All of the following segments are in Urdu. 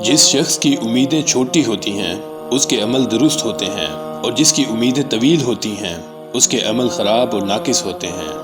جس شخص کی امیدیں چھوٹی ہوتی ہیں اس کے عمل درست ہوتے ہیں، اور جس کی امیدیں طویل ہوتی ہیں اس کے عمل خراب اور ناقص ہوتے ہیں۔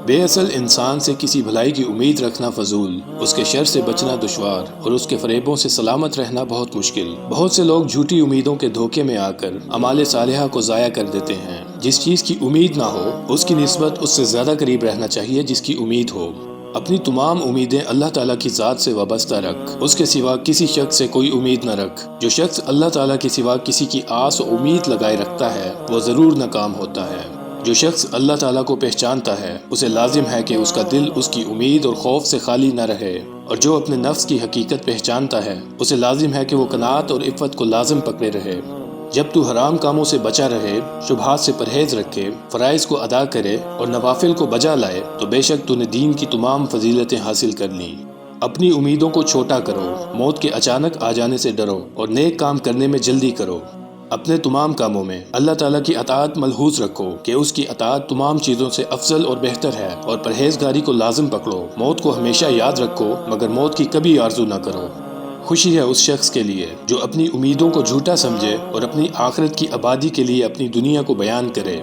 بے اصل انسان سے کسی بھلائی کی امید رکھنا فضول، اس کے شر سے بچنا دشوار، اور اس کے فریبوں سے سلامت رہنا بہت مشکل۔ بہت سے لوگ جھوٹی امیدوں کے دھوکے میں آ کر اعمال صالحہ کو ضائع کر دیتے ہیں۔ جس چیز کی امید نہ ہو اس کی نسبت اس سے زیادہ قریب رہنا چاہیے جس کی امید ہو۔ اپنی تمام امیدیں اللہ تعالیٰ کی ذات سے وابستہ رکھ، اس کے سوا کسی شخص سے کوئی امید نہ رکھ۔ جو شخص اللہ تعالیٰ کے سوا کسی کی آس و امید لگائے رکھتا ہے وہ ضرور ناکام ہوتا ہے۔ جو شخص اللہ تعالیٰ کو پہچانتا ہے اسے لازم ہے کہ اس کا دل اس کی امید اور خوف سے خالی نہ رہے، اور جو اپنے نفس کی حقیقت پہچانتا ہے اسے لازم ہے کہ وہ قناعت اور عفت کو لازم پکڑے رہے۔ جب تو حرام کاموں سے بچا رہے، شبہات سے پرہیز رکھے، فرائض کو ادا کرے اور نوافل کو بجا لائے تو بے شک تو نے دین کی تمام فضیلتیں حاصل کر لیں۔ اپنی امیدوں کو چھوٹا کرو، موت کے اچانک آ جانے سے ڈرو اور نیک کام کرنے میں جلدی کرو۔ اپنے تمام کاموں میں اللہ تعالیٰ کی اطاعت ملحوظ رکھو کہ اس کی اطاعت تمام چیزوں سے افضل اور بہتر ہے، اور پرہیزگاری کو لازم پکڑو۔ موت کو ہمیشہ یاد رکھو مگر موت کی کبھی آرزو نہ کرو۔ خوشی ہے اس شخص کے لیے جو اپنی امیدوں کو جھوٹا سمجھے اور اپنی آخرت کی آبادی کے لیے اپنی دنیا کو بیان کرے۔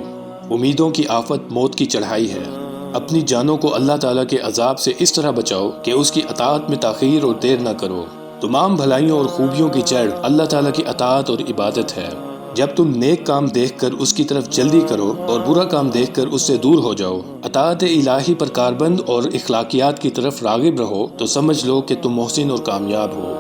امیدوں کی آفت موت کی چڑھائی ہے۔ اپنی جانوں کو اللہ تعالیٰ کے عذاب سے اس طرح بچاؤ کہ اس کی اطاعت میں تاخیر اور دیر نہ کرو۔ تمام بھلائیوں اور خوبیوں کی جڑ اللہ تعالیٰ کی اطاعت اور عبادت ہے۔ جب تم نیک کام دیکھ کر اس کی طرف جلدی کرو اور برا کام دیکھ کر اس سے دور ہو جاؤ، اطاعت الہی پر کاربند اور اخلاقیات کی طرف راغب رہو، تو سمجھ لو کہ تم محسن اور کامیاب ہو۔